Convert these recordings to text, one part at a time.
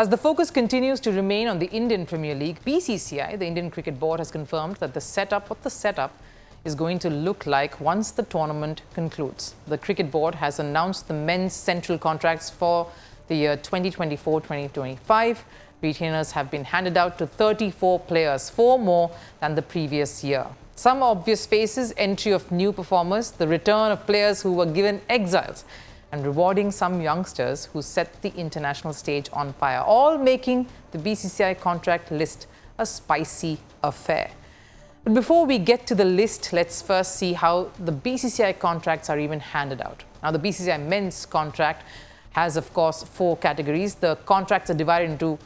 As the focus continues to remain on the Indian Premier League, BCCI, the Indian Cricket Board, has confirmed that the setup is going to look like once the tournament concludes. The Cricket Board has announced the men's central contracts for the year 2024-2025. Retainers have been handed out to 34 players, 4 more than the previous year. Some obvious faces, entry of new performers, the return of players who were given exiles, and rewarding some youngsters who set the international stage on fire, all making the BCCI contract list a spicy affair. But before we get to the list, let's first see how the BCCI contracts are even handed out. Now, the BCCI men's contract has, of course, 4 categories. The contracts are divided into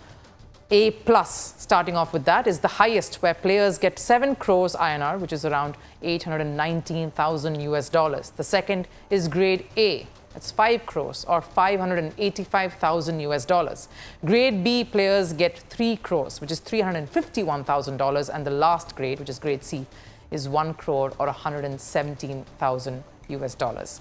A+, starting off with that, is the highest, where players get 7 crores INR, which is around $819,000 US. The second is grade A. That's 5 crores or $585,000 US. Grade B players get 3 crores, which is $351,000. And the last grade, which is grade C, is 1 crore or $117,000 US.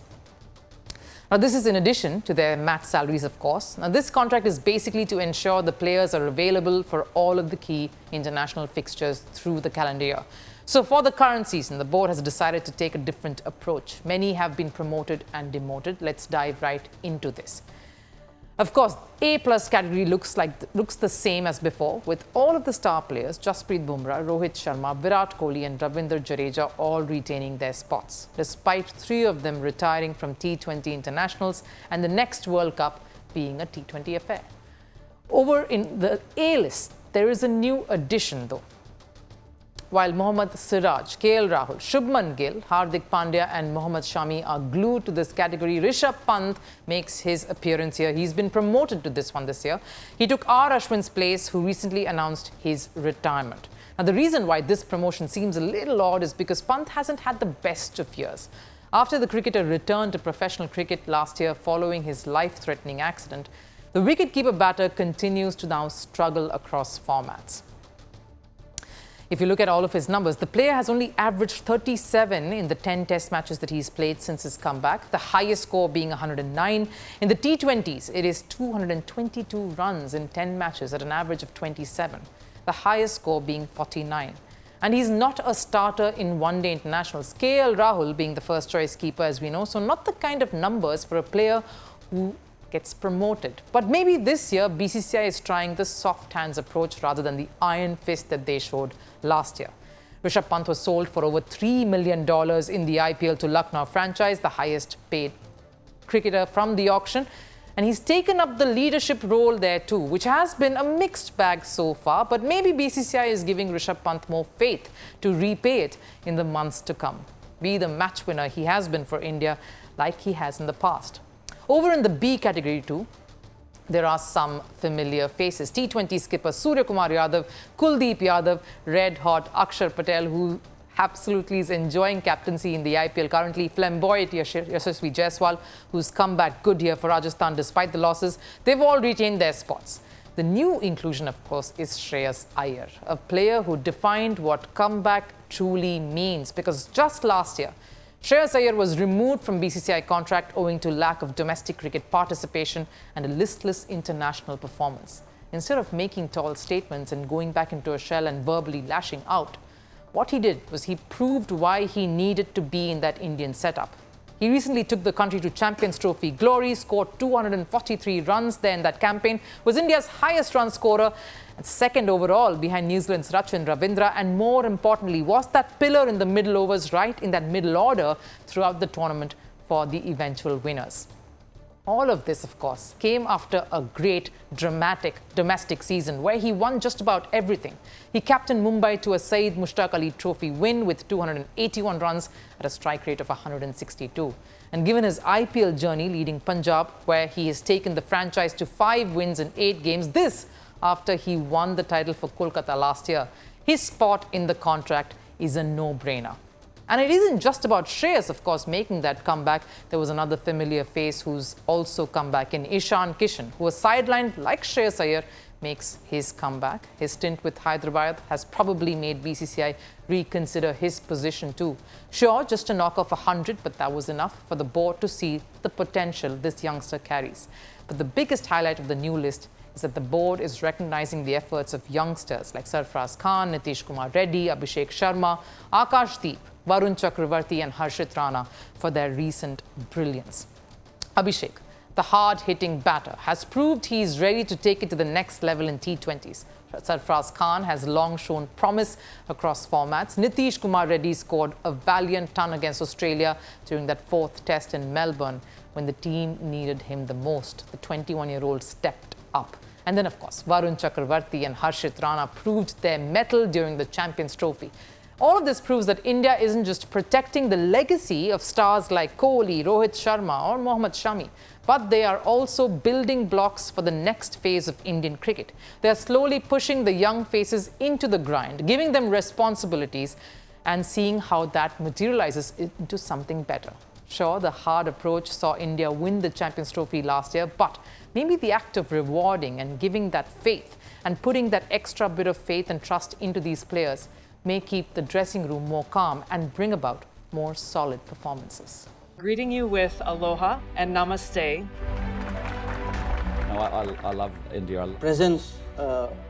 Now, this is in addition to their match salaries, of course. Now, this contract is basically to ensure the players are available for all of the key international fixtures through the calendar year. So for the current season, the board has decided to take a different approach. Many have been promoted and demoted. Let's dive right into this. Of course, A+ category looks the same as before, with all of the star players, Jasprit Bumrah, Rohit Sharma, Virat Kohli and Ravindra Jadeja all retaining their spots, despite 3 of them retiring from T20 internationals and the next World Cup being a T20 affair. Over in the A list, there is a new addition though. While Mohammad Siraj, KL Rahul, Shubman Gill, Hardik Pandya and Mohammad Shami are glued to this category, Rishabh Pant makes his appearance here. He's been promoted to this one this year. He took R. Ashwin's place, who recently announced his retirement. Now, the reason why this promotion seems a little odd is because Pant hasn't had the best of years. After the cricketer returned to professional cricket last year following his life-threatening accident, the wicketkeeper batter continues to now struggle across formats. If you look at all of his numbers, the player has only averaged 37 in the 10 test matches that he's played since his comeback, the highest score being 109. In the T20s, it is 222 runs in 10 matches at an average of 27, the highest score being 49. And he's not a starter in one-day internationals, KL Rahul being the first choice keeper, as we know, so not the kind of numbers for a player who gets promoted. But maybe this year, BCCI is trying the soft hands approach rather than the iron fist that they showed last year. Rishabh Pant was sold for over $3 million in the IPL to Lucknow franchise, the highest paid cricketer from the auction. And he's taken up the leadership role there too, which has been a mixed bag so far. But maybe BCCI is giving Rishabh Pant more faith to repay it in the months to come. Be the match winner he has been for India like he has in the past. Over in the B category too, there are some familiar faces. T20 skipper Surya Kumar Yadav, Kuldeep Yadav, red hot Akshar Patel, who absolutely is enjoying captaincy in the IPL currently, flamboyant Yashasvi Jaiswal, who's come back good here for Rajasthan despite the losses. They've all retained their spots. The new inclusion, of course, is Shreyas Iyer, a player who defined what comeback truly means, because just last year, Shreyas Iyer was removed from BCCI contract owing to lack of domestic cricket participation and a listless international performance. Instead of making tall statements and going back into a shell and verbally lashing out, what he did was he proved why he needed to be in that Indian setup. He recently took the country to Champions Trophy glory, scored 243 runs there in that campaign, was India's highest run scorer, and second overall behind New Zealand's Rachin Ravindra, and more importantly, was that pillar in the middle overs, right in that middle order throughout the tournament for the eventual winners. All of this, of course, came after a great, dramatic domestic season where he won just about everything. He captained Mumbai to a Saeed Mushtaq Ali Trophy win with 281 runs at a strike rate of 162. And given his IPL journey leading Punjab, where he has taken the franchise to 5 wins in 8 games, this after he won the title for Kolkata last year, his spot in the contract is a no-brainer. And it isn't just about Shreyas, of course, making that comeback. There was another familiar face who's also come back in Ishan Kishan, who was sidelined like Shreyas Iyer, makes his comeback. His stint with Hyderabad has probably made BCCI reconsider his position too. Sure, just a knock of 100, but that was enough for the board to see the potential this youngster carries. But the biggest highlight of the new list is that the board is recognizing the efforts of youngsters like Sarfaraz Khan, Nitish Kumar Reddy, Abhishek Sharma, Akash Deep, Varun Chakravarti and Harshit Rana for their recent brilliance. Abhishek, the hard-hitting batter, has proved he is ready to take it to the next level in T20s. Sarfaraz Khan has long shown promise across formats. Nitish Kumar Reddy scored a valiant ton against Australia during that fourth test in Melbourne when the team needed him the most. The 21-year-old stepped up. And then, of course, Varun Chakravarti and Harshit Rana proved their mettle during the Champions Trophy. All of this proves that India isn't just protecting the legacy of stars like Kohli, Rohit Sharma or Mohammad Shami, but they are also building blocks for the next phase of Indian cricket. They are slowly pushing the young faces into the grind, giving them responsibilities and seeing how that materializes into something better. Sure, the hard approach saw India win the Champions Trophy last year, but maybe the act of rewarding and giving that faith and putting that extra bit of faith and trust into these players may keep the dressing room more calm and bring about more solid performances. Greeting you with aloha and namaste. No, I love India. Presence,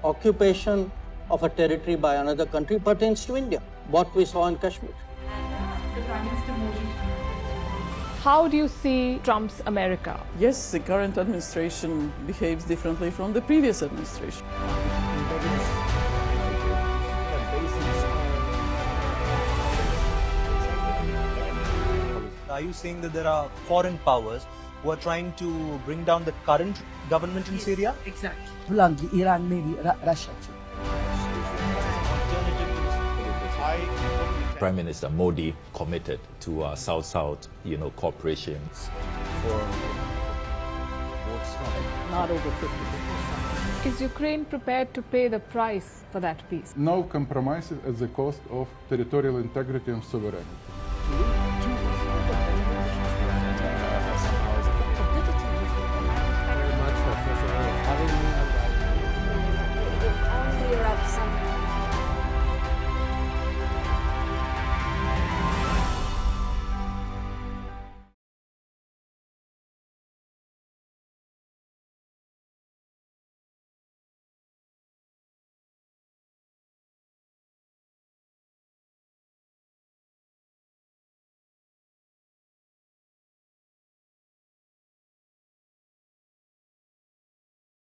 occupation of a territory by another country pertains to India, what we saw in Kashmir. How do you see Trump's America? Yes, the current administration behaves differently from the previous administration. Are you saying that there are foreign powers who are trying to bring down the current government in Syria? Exactly. Bluntly, Iran, maybe Russia too. Prime Minister Modi committed to South-South, cooperation. Not over 50%. Is Ukraine prepared to pay the price for that peace? No compromises at the cost of territorial integrity and sovereignty.